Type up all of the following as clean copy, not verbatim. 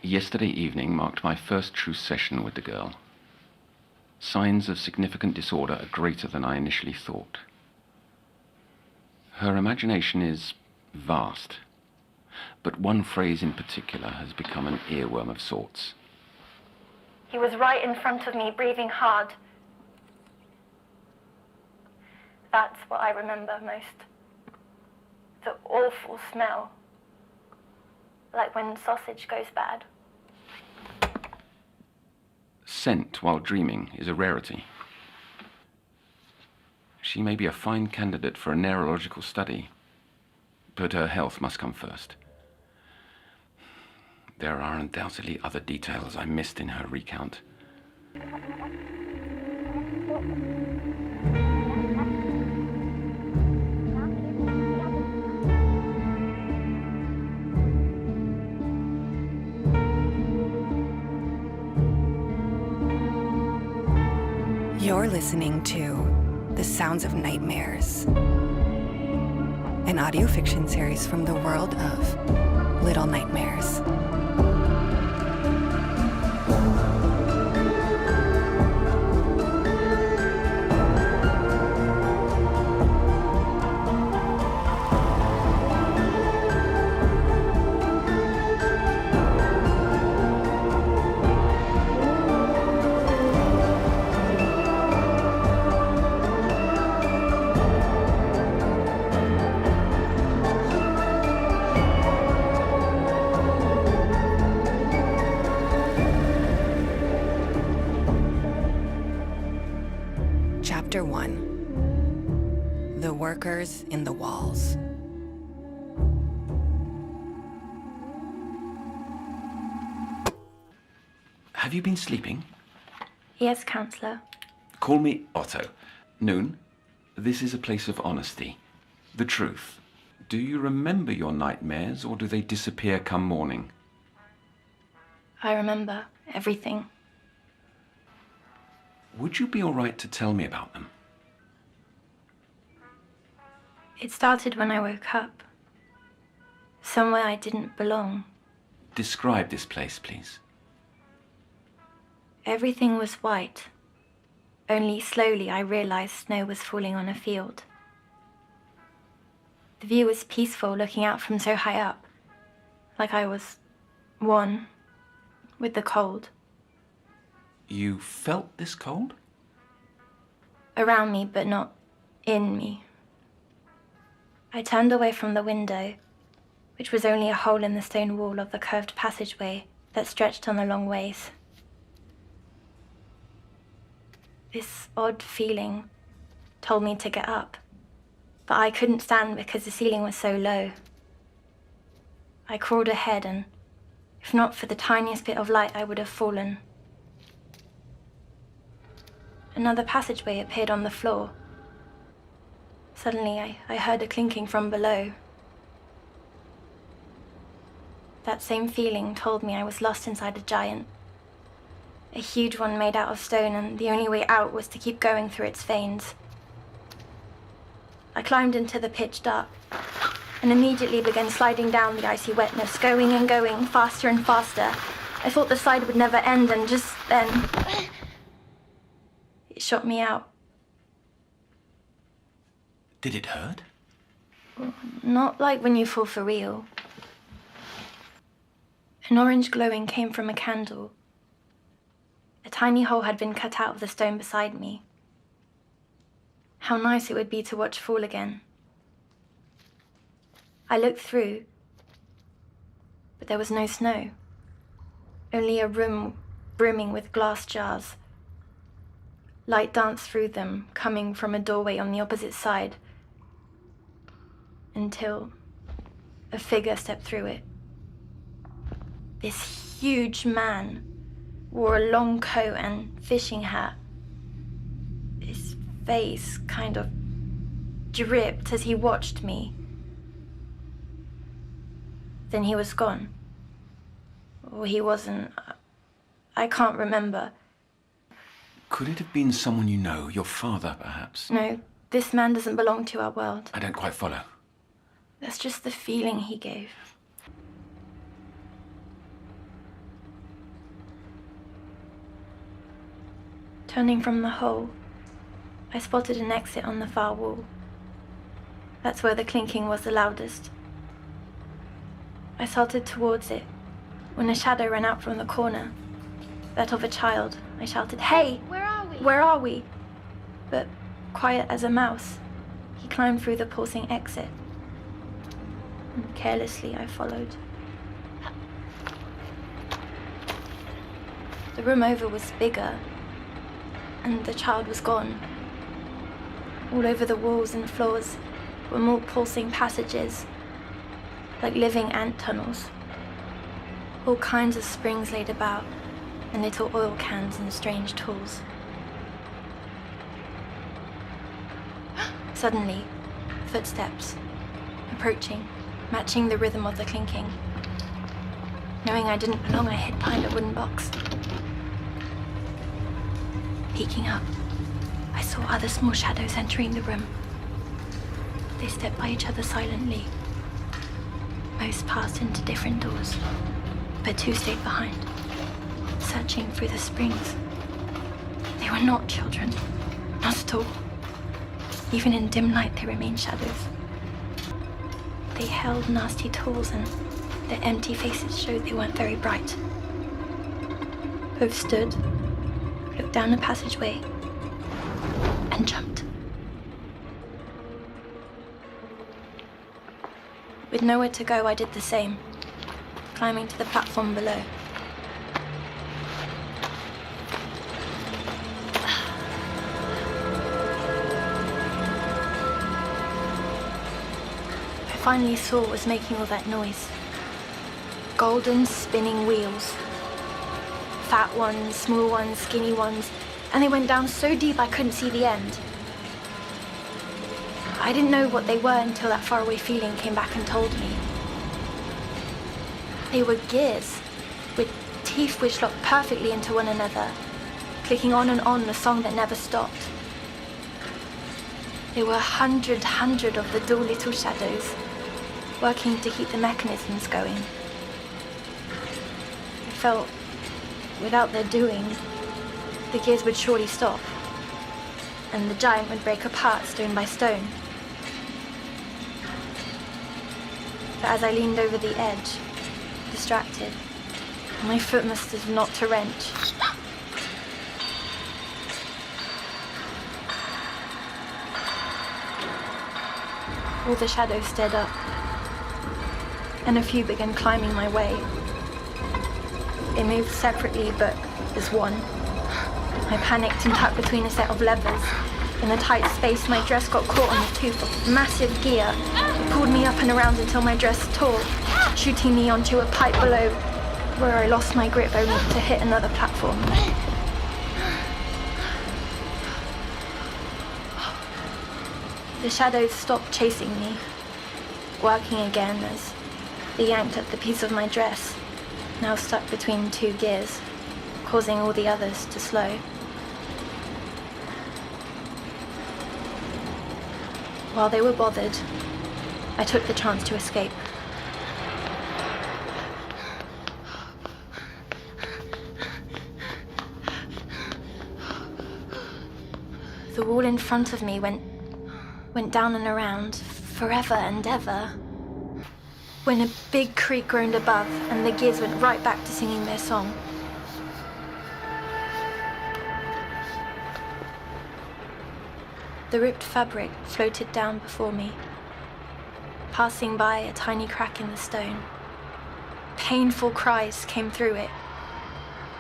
Yesterday evening marked my first true session with the girl. Signs of significant disorder are greater than I initially thought. Her imagination is vast, but one phrase in particular has become an earworm of sorts. He was right in front of me, breathing hard. That's what I remember most. The awful smell. Like when sausage goes bad. Scent while dreaming is a rarity. She may be a fine candidate for a neurological study, but her health must come first. There are undoubtedly other details I missed in her recount. You're listening to The Sounds of Nightmares, an audio fiction series from the world of Little Nightmares. Chapter 1. The Workers in the Walls. Have you been sleeping? Yes, Counselor. Call me Otto. Noon, this is a place of honesty. The truth. Do you remember your nightmares, or do they disappear come morning? I remember everything. Would you be all right to tell me about them? It started when I woke up. Somewhere I didn't belong. Describe this place, please. Everything was white. Only slowly I realized snow was falling on a field. The view was peaceful, looking out from so high up, like I was one with the cold. You felt this cold? Around me, but not in me. I turned away from the window, which was only a hole in the stone wall of the curved passageway that stretched on a long ways. This odd feeling told me to get up, but I couldn't stand because the ceiling was so low. I crawled ahead, and if not for the tiniest bit of light, I would have fallen. Another passageway appeared on the floor. Suddenly, I heard a clinking from below. That same feeling told me I was lost inside a giant. A huge one made out of stone, and the only way out was to keep going through its veins. I climbed into the pitch dark and immediately began sliding down the icy wetness, going and going, faster and faster. I thought the slide would never end, and just then it shot me out. Did it hurt? Not like when you fall for real. An orange glowing came from a candle. A tiny hole had been cut out of the stone beside me. How nice it would be to watch fall again. I looked through, but there was no snow. Only a room brimming with glass jars. Light danced through them, coming from a doorway on the opposite side, until a figure stepped through it. This huge man wore a long coat and fishing hat. His face kind of dripped as he watched me. Then he was gone. Or he wasn't. I can't remember. Could it have been someone you know, your father, perhaps? No, this man doesn't belong to our world. I don't quite follow. That's just the feeling he gave. Turning from the hole, I spotted an exit on the far wall. That's where the clinking was the loudest. I started towards it when a shadow ran out from the corner. That of a child. I shouted, "Hey! Where are we? Where are we?" But quiet as a mouse, he climbed through the pulsing exit. And carelessly I followed. The room over was bigger, and the child was gone. All over the walls and floors were more pulsing passages, like living ant tunnels. All kinds of springs laid about, and little oil cans and strange tools. Suddenly, footsteps, approaching, matching the rhythm of the clinking. Knowing I didn't belong, I hid behind a wooden box. Peeking up, I saw other small shadows entering the room. They stepped by each other silently. Most passed into different doors, but two stayed behind, searching through the springs. They were not children, not at all. Even in dim light, they remained shadows. They held nasty tools, and their empty faces showed they weren't very bright. Both stood, looked down a passageway, and jumped. With nowhere to go, I did the same, climbing to the platform below. I finally saw what was making all that noise. Golden spinning wheels. Fat ones, small ones, skinny ones, and they went down so deep I couldn't see the end. I didn't know what they were until that faraway feeling came back and told me. They were gears, with teeth which locked perfectly into one another, clicking on and on a song that never stopped. There were a hundred of the dull little shadows, working to keep the mechanisms going. I felt, without their doing, the gears would surely stop, and the giant would break apart stone by stone. But as I leaned over the edge, distracted, my foot must have knocked a wrench. All the shadows stared up, and a few began climbing my way. They moved separately, but as one. I panicked and tucked between a set of levers. In the tight space, my dress got caught on the tooth of massive gear. It pulled me up and around until my dress tore, shooting me onto a pipe below, where I lost my grip only to hit another platform. The shadows stopped chasing me, working again as they yanked at the piece of my dress, now stuck between two gears, causing all the others to slow. While they were bothered, I took the chance to escape. The wall in front of me went down and around, forever and ever. When a big creak groaned above, and the gears went right back to singing their song. The ripped fabric floated down before me, passing by a tiny crack in the stone. Painful cries came through it.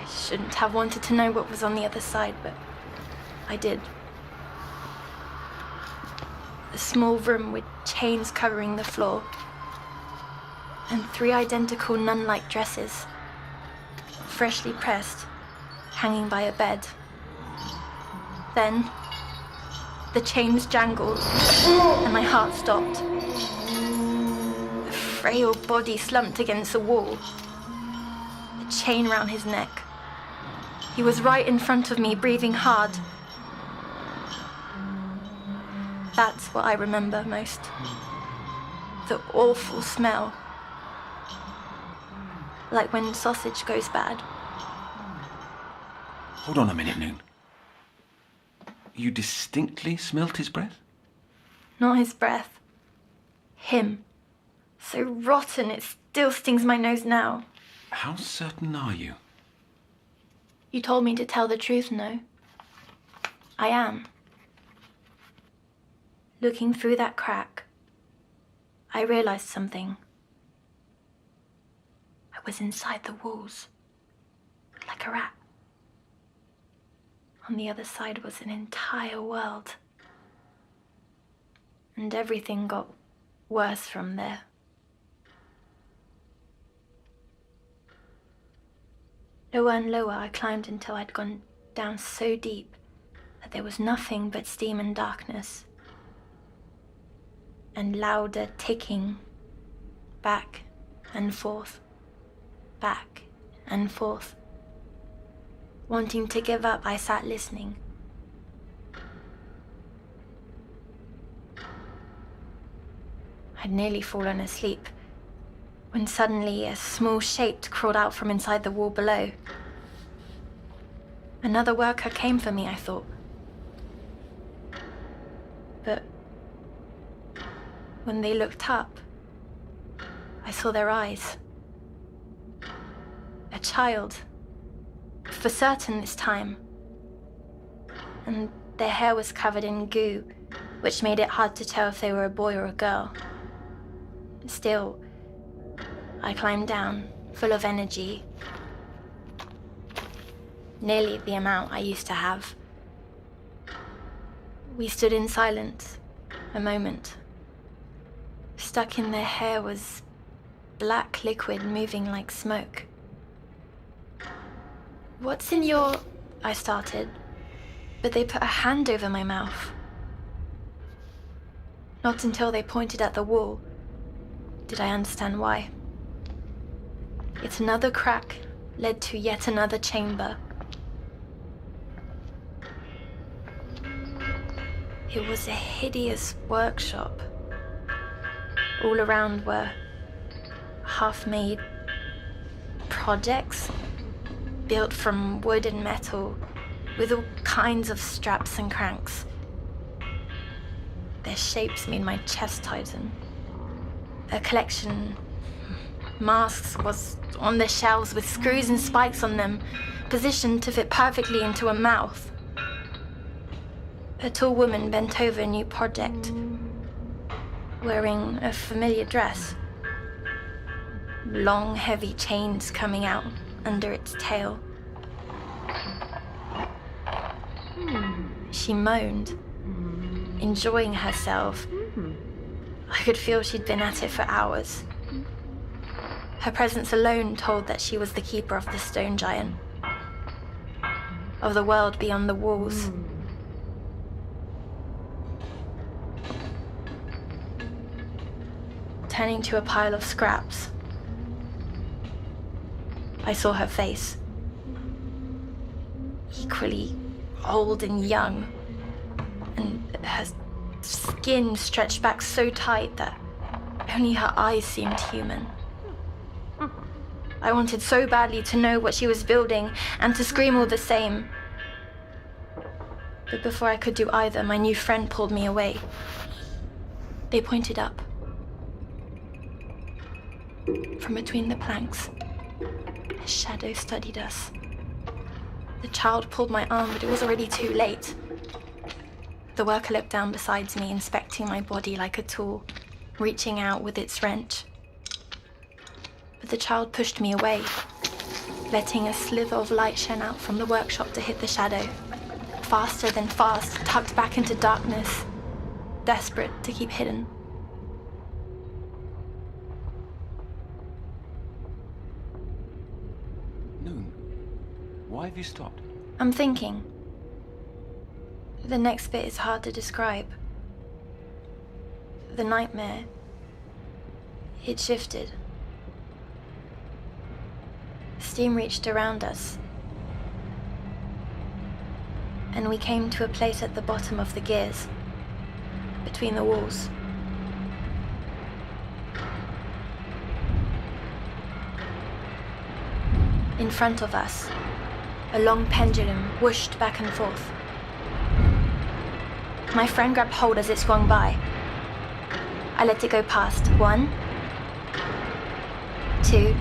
I shouldn't have wanted to know what was on the other side, but I did. A small room with chains covering the floor, and 3 identical nun-like dresses, freshly pressed, hanging by a bed. Then, the chains jangled, and my heart stopped. A frail body slumped against the wall, a chain round his neck. He was right in front of me, breathing hard. That's what I remember most. The awful smell. Like when sausage goes bad. Hold on a minute, Noon. You distinctly smelt his breath? Not his breath. Him. So rotten it still stings my nose now. How certain are you? You told me to tell the truth, no? I am. Looking through that crack, I realized something. I was inside the walls, like a rat. On the other side was an entire world. And everything got worse from there. Lower and lower I climbed until I'd gone down so deep that there was nothing but steam and darkness. And louder ticking, back and forth, back and forth. Wanting to give up, I sat listening. I'd nearly fallen asleep when suddenly a small shape crawled out from inside the wall below. Another worker came for me, I thought. But when they looked up, I saw their eyes. A child, for certain this time. And their hair was covered in goo, which made it hard to tell if they were a boy or a girl. Still, I climbed down, full of energy. Nearly the amount I used to have. We stood in silence, a moment. Stuck in their hair was black liquid moving like smoke. "What's in your..." I started, but they put a hand over my mouth. Not until they pointed at the wall did I understand why. Yet another crack led to yet another chamber. It was a hideous workshop. All around were half-made projects built from wood and metal with all kinds of straps and cranks. Their shapes made my chest tighten. A collection masks was on the shelves with screws and spikes on them, positioned to fit perfectly into a mouth. A tall woman bent over a new project, wearing a familiar dress. Long, heavy chains coming out under its tail. She moaned, enjoying herself. I could feel she'd been at it for hours. Her presence alone told that she was the keeper of the stone giant, of the world beyond the walls. Turning to a pile of scraps, I saw her face. Equally old and young, and her skin stretched back so tight that only her eyes seemed human. I wanted so badly to know what she was building and to scream all the same. But before I could do either, my new friend pulled me away. They pointed up. From between the planks, a shadow studied us. The child pulled my arm, but it was already too late. The worker looked down beside me, inspecting my body like a tool, reaching out with its wrench. But the child pushed me away, letting a slither of light shine out from the workshop to hit the shadow. Faster than fast, tucked back into darkness, desperate to keep hidden. Noon, why have you stopped? I'm thinking. The next bit is hard to describe. The nightmare, it shifted. Steam reached around us, and we came to a place at the bottom of the gears, between the walls. In front of us, a long pendulum whooshed back and forth. My friend grabbed hold as it swung by. I let it go past 1, 2,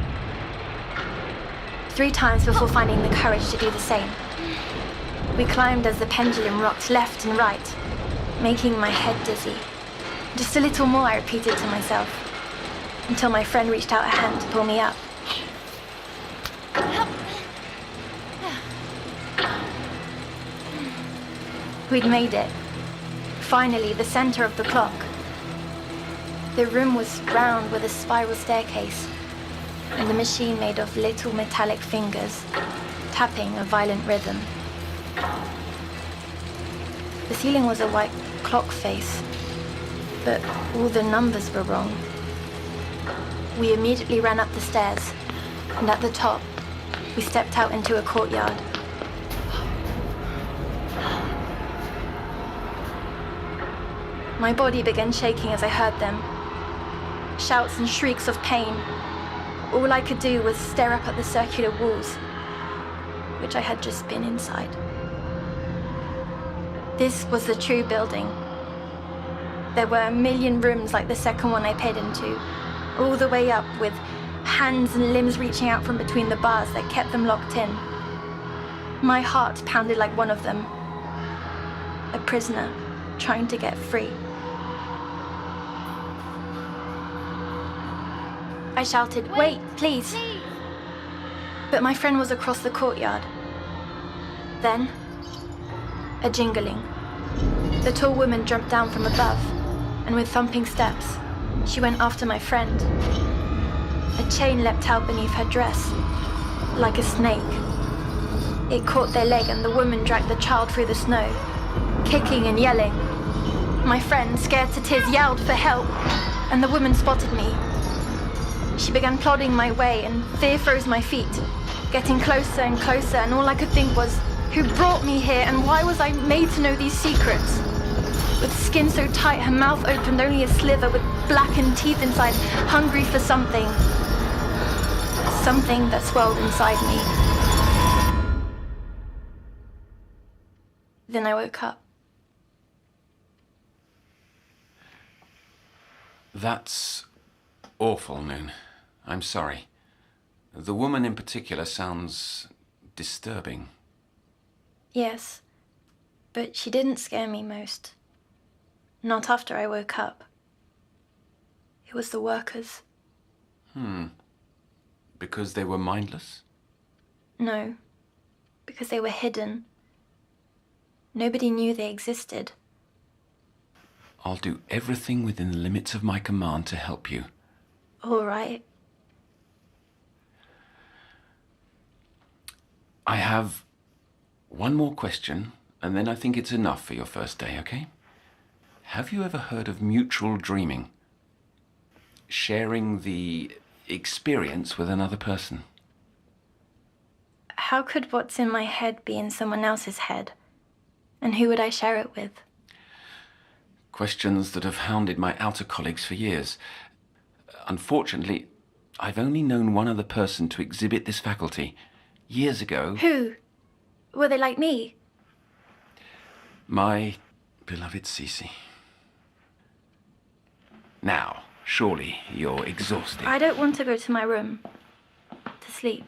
3 times before finding the courage to do the same. We climbed as the pendulum rocked left and right, making my head dizzy. Just a little more, I repeated to myself, until my friend reached out a hand to pull me up. We'd made it. Finally, the center of the clock. The room was round with a spiral staircase, and the machine made of little metallic fingers, tapping a violent rhythm. The ceiling was a white clock face, but all the numbers were wrong. We immediately ran up the stairs, and at the top, we stepped out into a courtyard. My body began shaking as I heard them. Shouts and shrieks of pain. All I could do was stare up at the circular walls, which I had just been inside. This was the true building. There were a million rooms like the second one I paid into, all the way up with hands and limbs reaching out from between the bars that kept them locked in. My heart pounded like one of them, a prisoner trying to get free. I shouted, "Wait, please." But my friend was across the courtyard. Then, a jingling. The tall woman jumped down from above, and with thumping steps, she went after my friend. A chain leapt out beneath her dress, like a snake. It caught their leg, and the woman dragged the child through the snow, kicking and yelling. My friend, scared to tears, yelled for help, and the woman spotted me. She began plodding my way, and fear froze my feet, getting closer and closer, and all I could think was, who brought me here, and why was I made to know these secrets? With skin so tight, her mouth opened only a sliver, with blackened teeth inside, hungry for something. Something that swelled inside me. Then I woke up. That's awful, Noon. I'm sorry. The woman in particular sounds disturbing. Yes, but she didn't scare me most. Not after I woke up. It was the workers. Because they were mindless? No, because they were hidden. Nobody knew they existed. I'll do everything within the limits of my command to help you. All right. I have one more question, and then I think it's enough for your first day, okay? Have you ever heard of mutual dreaming? Sharing the experience with another person. How could what's in my head be in someone else's head? And who would I share it with? Questions that have hounded my outer colleagues for years. Unfortunately, I've only known one other person to exhibit this faculty. Years ago... Who? Were they like me? My beloved Cece. Now, surely you're exhausted. I don't want to go to my room to sleep.